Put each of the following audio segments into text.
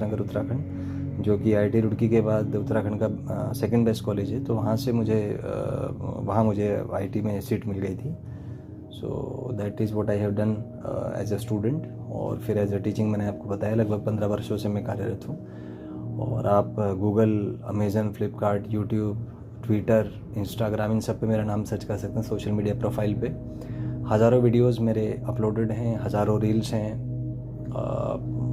विद्यासागर उत्तराखंड, जो कि IIT रुड़की के बाद उत्तराखंड का सेकंड बेस्ट कॉलेज है। तो वहाँ से वहाँ मुझे IT में सीट मिल गई थी। So that is what I have done as a student. और फिर एज अ टीचिंग मैंने आपको बताया लगभग 15 वर्षों से मैं कार्यरत हूँ। और आप Google, Amazon, Flipkart, YouTube, Twitter, Instagram, इन सब पे मेरा नाम सर्च कर सकते हैं। सोशल मीडिया प्रोफाइल पे हज़ारों वीडियोस मेरे अपलोडेड हैं, हज़ारों रील्स हैं,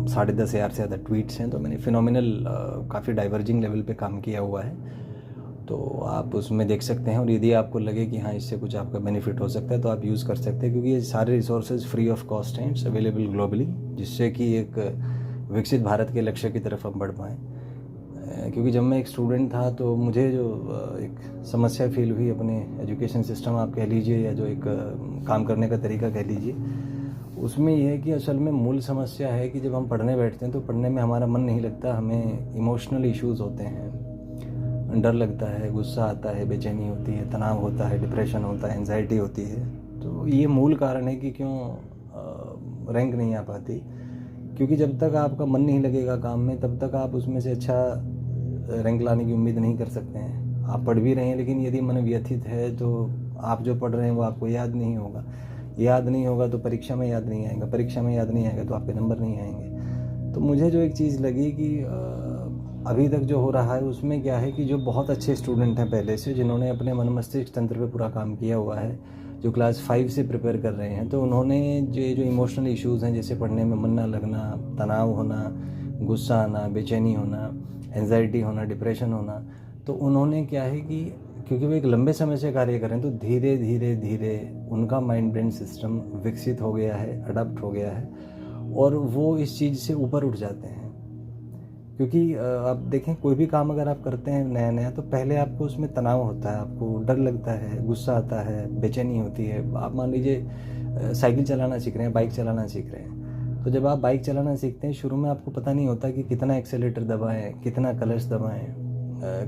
10,500 से ज़्यादा ट्वीट्स हैं। तो मैंने फिनोमिनल काफ़ी डाइवर्जिंग लेवल पे काम किया हुआ है, तो आप उसमें देख सकते हैं। और यदि आपको लगे कि हाँ इससे कुछ आपका बेनिफिट हो सकता है तो आप यूज़ कर सकते हैं, क्योंकि ये सारे रिसोर्सेज फ्री ऑफ कॉस्ट हैं, इट्स अवेलेबल ग्लोबली, जिससे कि एक विकसित भारत के लक्ष्य की तरफ हम बढ़ पाएँ। क्योंकि जब मैं एक स्टूडेंट था तो मुझे जो एक समस्या फील हुई अपने एजुकेशन सिस्टम आप कह लीजिए, या जो एक काम करने का तरीका कह लीजिए, उसमें यह है कि असल में मूल समस्या है कि जब हम पढ़ने बैठते हैं तो पढ़ने में हमारा मन नहीं लगता, हमें इमोशनल इश्यूज़ होते हैं, डर लगता है, गुस्सा आता है, बेचैनी होती है, तनाव होता है, डिप्रेशन होता है, एंजाइटी होती है। तो ये मूल कारण है कि क्यों रैंक नहीं आ पाती, क्योंकि जब तक आपका मन नहीं लगेगा काम में तब तक आप उसमें से अच्छा रैंक लाने की उम्मीद नहीं कर सकते हैं। आप पढ़ भी रहे हैं, लेकिन यदि मन व्यथित है तो आप जो पढ़ रहे हैं वो आपको याद नहीं होगा, याद नहीं होगा तो परीक्षा में याद नहीं आएगा, परीक्षा में याद नहीं आएगा तो आपके नंबर नहीं आएंगे। तो मुझे जो एक चीज़ लगी कि अभी तक जो हो रहा है उसमें क्या है कि जो बहुत अच्छे स्टूडेंट हैं पहले से, जिन्होंने अपने मन मस्तिष्क तंत्र पे पूरा काम किया हुआ है, जो क्लास 5 से प्रिपेयर कर रहे हैं, तो उन्होंने जो इमोशनल इश्यूज़ हैं, जैसे पढ़ने में मन ना लगना, तनाव होना, गुस्सा आना, बेचैनी होना, एंजाइटी होना, डिप्रेशन होना, तो उन्होंने क्या है कि क्योंकि वो एक लंबे समय से कार्य कर रहे हैं तो धीरे धीरे धीरे उनका माइंड ब्रेन सिस्टम विकसित हो गया है, अडॉप्ट हो गया है, और वो इस चीज़ से ऊपर उठ जाते हैं। क्योंकि आप देखें, कोई भी काम अगर आप करते हैं नया नया, तो पहले आपको उसमें तनाव होता है, आपको डर लगता है, गुस्सा आता है, बेचैनी होती है। आप मान लीजिए साइकिल चलाना सीख रहे हैं, बाइक चलाना सीख रहे हैं, तो जब आप बाइक चलाना सीखते हैं शुरू में आपको पता नहीं होता कि कितना एक्सेलेरेटर दबाएं, कितना क्लच दबाएं।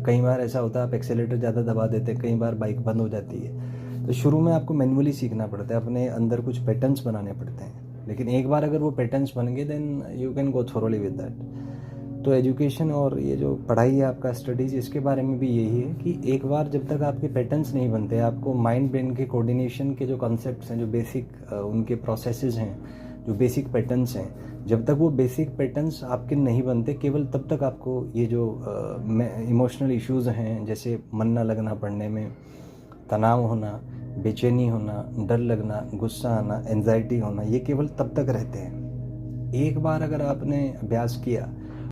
कई बार ऐसा होता है आप एक्सेलेरेटर ज़्यादा दबा देते हैं, कई बार बाइक बंद हो जाती है। तो शुरू में आपको मैन्युअली सीखना पड़ता है, अपने अंदर कुछ पैटर्न्स बनाने पड़ते हैं, लेकिन एक बार अगर वो पैटर्न्स बन गए then you can go thoroughly with that. तो एजुकेशन और ये जो पढ़ाई है आपका, स्टडीज़, इसके बारे में भी यही है कि एक बार जब तक आपके पैटर्न्स नहीं बनते, आपको माइंड ब्रेन के कोऑर्डिनेशन के जो कॉन्सेप्ट्स हैं, जो बेसिक उनके प्रोसेसेस हैं, जो बेसिक पैटर्न्स हैं, जब तक वो बेसिक पैटर्न्स आपके नहीं बनते, केवल तब तक आपको ये जो इमोशनल इश्यूज़ हैं, जैसे मन ना लगना पढ़ने में, तनाव होना, बेचैनी होना, डर लगना, गुस्सा आना, एंजाइटी होना, ये केवल तब तक रहते हैं। एक बार अगर आपने अभ्यास किया